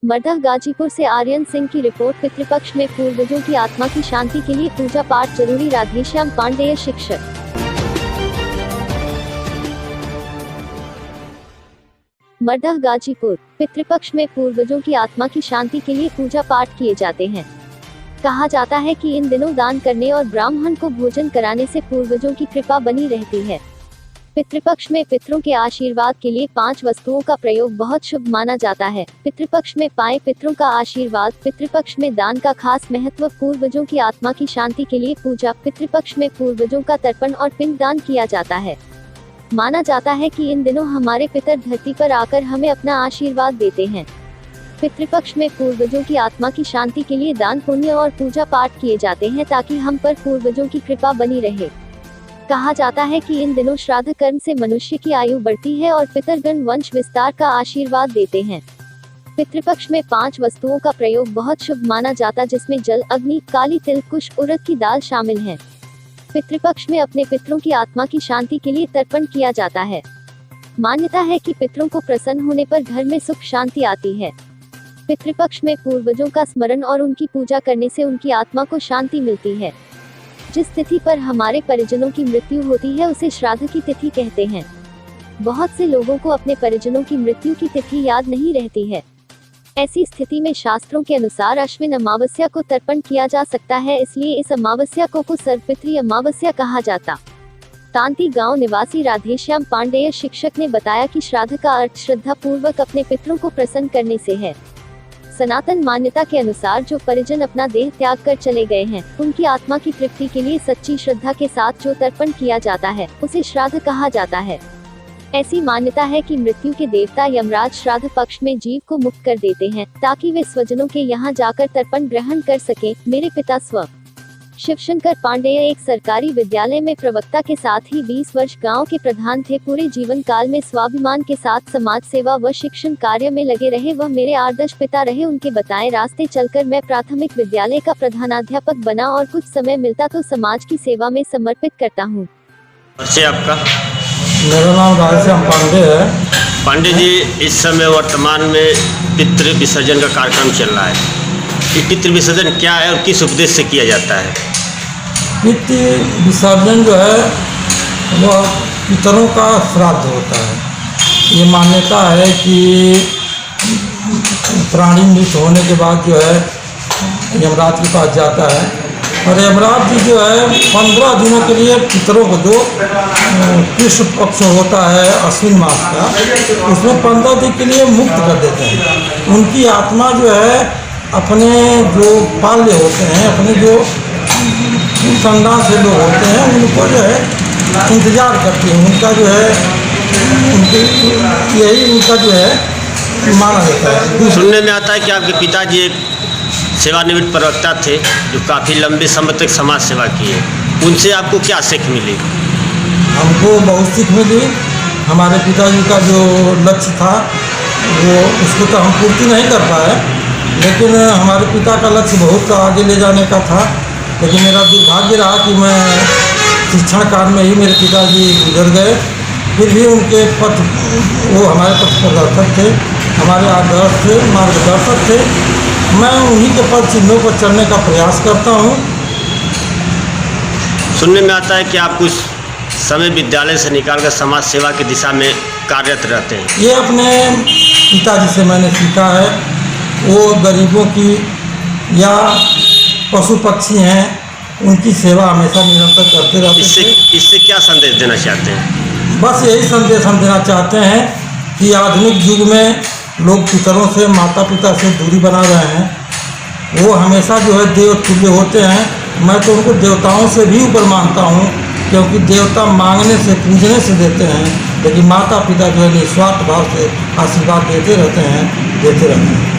मर्दा गाजीपुर से आर्यन सिंह की रिपोर्ट। पितृपक्ष में पूर्वजों की आत्मा की शांति के लिए पूजा पाठ जरूरी। राधेश्याम पांडेय, शिक्षक। मर्दा गाजीपुर। पितृपक्ष में पूर्वजों की आत्मा की शांति के लिए पूजा पाठ किए जाते हैं। कहा जाता है कि इन दिनों दान करने और ब्राह्मण को भोजन कराने से पूर्वजों की कृपा बनी रहती है। पितृपक्ष में पितरों के आशीर्वाद के लिए 5 वस्तुओं का प्रयोग बहुत शुभ माना जाता है। पितृपक्ष में पाए पितरों का आशीर्वाद। पितृपक्ष में दान का खास महत्व। पूर्वजों की आत्मा की शांति के लिए पूजा। पितृपक्ष में पूर्वजों का तर्पण और पिंडदान किया जाता है। माना जाता है कि इन दिनों हमारे पितर धरती पर आकर हमें अपना आशीर्वाद देते हैं। पितृपक्ष में पूर्वजों की आत्मा की शांति के लिए दान पुण्य और पूजा पाठ किए जाते हैं ताकि हम पर पूर्वजों की कृपा बनी रहे। कहा जाता है कि इन दिनों श्राद्ध कर्म से मनुष्य की आयु बढ़ती है और पितरगण वंश विस्तार का आशीर्वाद देते हैं। पितृपक्ष में 5 वस्तुओं का प्रयोग बहुत शुभ माना जाता, जिसमें जल, अग्नि, काली तिल, कुश, उड़द की दाल शामिल हैं। पितृपक्ष में अपने पितरों की आत्मा की शांति के लिए तर्पण किया जाता है। मान्यता है कि पितरों को प्रसन्न होने पर घर में सुख शांति आती है। पितृपक्ष में पूर्वजों का स्मरण और उनकी पूजा करने से उनकी आत्मा को शांति मिलती है। जिस तिथि पर हमारे परिजनों की मृत्यु होती है उसे श्राद्ध की तिथि कहते हैं। बहुत से लोगों को अपने परिजनों की मृत्यु की तिथि याद नहीं रहती है। ऐसी स्थिति में शास्त्रों के अनुसार अश्विन अमावस्या को तर्पण किया जा सकता है, इसलिए इस अमावस्या को सर्वपितृ अमावस्या कहा जाता। तांती गांव निवासी राधेश्याम पांडेय, शिक्षक ने बताया कि श्राद्ध का अर्थ श्रद्धा पूर्वक अपने पितरों को प्रसन्न करने से है। सनातन मान्यता के अनुसार जो परिजन अपना देह त्याग कर चले गए हैं, उनकी आत्मा की तृप्ति के लिए सच्ची श्रद्धा के साथ जो तर्पण किया जाता है उसे श्राद्ध कहा जाता है। ऐसी मान्यता है कि मृत्यु के देवता यमराज श्राद्ध पक्ष में जीव को मुक्त कर देते हैं ताकि वे स्वजनों के यहाँ जाकर तर्पण ग्रहण कर सके। मेरे पिता स्व शिवशंकर पांडेय एक सरकारी विद्यालय में प्रवक्ता के साथ ही 20 वर्ष गांव के प्रधान थे। पूरे जीवन काल में स्वाभिमान के साथ समाज सेवा व शिक्षण कार्य में लगे रहे। वह मेरे आदर्श पिता रहे। उनके बताए रास्ते चलकर मैं प्राथमिक विद्यालय का प्रधानाध्यापक बना और कुछ समय मिलता तो समाज की सेवा में समर्पित करता हूँ। आपका? मेरा नाम राधेश्याम पांडे है। पांडे जी, इस समय वर्तमान में पितृ विसर्जन का कार्यक्रम चल रहा है। ये पितृ विसर्जन क्या है और किस उपदेश से किया जाता है? पितृ विसर्जन जो है वह पितरों का श्राद्ध होता है। ये मान्यता है कि प्राणी मृत होने के बाद जो है यमराज के पास जाता है और यमराज जी जो है 15 दिनों के लिए पितरों को, जो कृष्ण पक्ष होता है अश्विन मास का, उसमें 15 दिन के लिए मुक्त कर देते हैं। उनकी आत्मा जो है अपने जो पाल्य होते हैं, अपने जो संतान से लोग होते हैं, उनको जो है इंतजार करते हैं। उनका जो है यही उनका जो है माना जाता है। सुनने में आता है कि आपके पिताजी एक सेवानिवृत्त प्रवक्ता थे जो काफ़ी लंबे समय तक समाज सेवा किए। उनसे आपको क्या सीख मिली? हमको बहुत सीख मिली। हमारे पिताजी का जो लक्ष्य था वो उसको तो हम पूर्ति नहीं कर पाए, लेकिन हमारे पिता का लक्ष्य बहुत आगे ले जाने का था। लेकिन मेरा दुर्भाग्य रहा कि मैं शिक्षण काल में ही मेरे पिताजी गुजर गए। फिर भी उनके पथ, वो हमारे पथ प्रदर्शक थे, हमारे आदर्श थे, मार्गदर्शक थे। मैं उन्हीं के पद चिन्हों पर चलने का प्रयास करता हूँ। सुनने में आता है कि आप कुछ समय विद्यालय से निकालकर समाज सेवा की दिशा में कार्यरत रहते हैं। ये अपने पिताजी से मैंने सीखा है। वो गरीबों की या पशु पक्षी हैं, उनकी सेवा हमेशा निरंतर करते रहते हैं। इससे क्या संदेश देना चाहते हैं? बस यही संदेश हम देना चाहते हैं कि आधुनिक युग में लोग पितरों से, माता पिता से दूरी बना रहे हैं। वो हमेशा जो है देव तुल्य होते हैं। मैं तो उनको देवताओं से भी ऊपर मानता हूँ, क्योंकि देवता मांगने से, पूजने से देते हैं, लेकिन माता पिता जो है निस्वार्थ भाव से आशीर्वाद देते रहते हैं।